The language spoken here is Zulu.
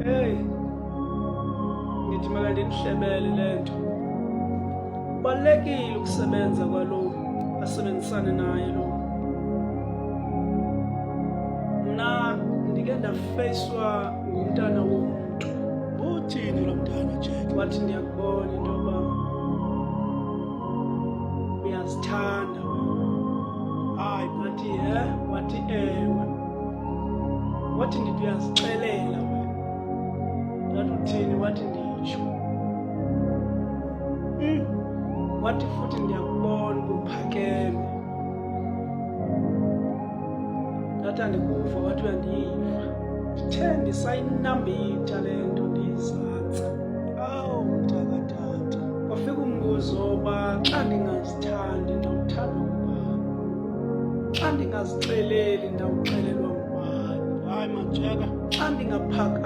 Hey, ngithi maka ndinihlebele lento. Kubalulekile ukusebenza kwalo asebenzisane naye lo. Mna ndike ndafacwa ngumntana womuntu. Uthini lo mntana Jack? Wathi ndiyakubona into yoba uyazithanda wena. Hayi, Wathi wathi ewe. Wathi ndithi uyazixelela wena. Ndathi uthini? Wathi nditsho. Wathi futhi ndiyakubona ukuphakeme. Ndathi andikuva, wathi uyandiva. Ndithe ndisayinambitha le nto ndiyizantsa. Awu mntakatata. Kwafika umbuzo woba xa ndingazithandi ndawuthanda ngubani? Xa ndingazixeleli ndawuxelelwa ngubani? Hayi majeka. Xa ndingaphakami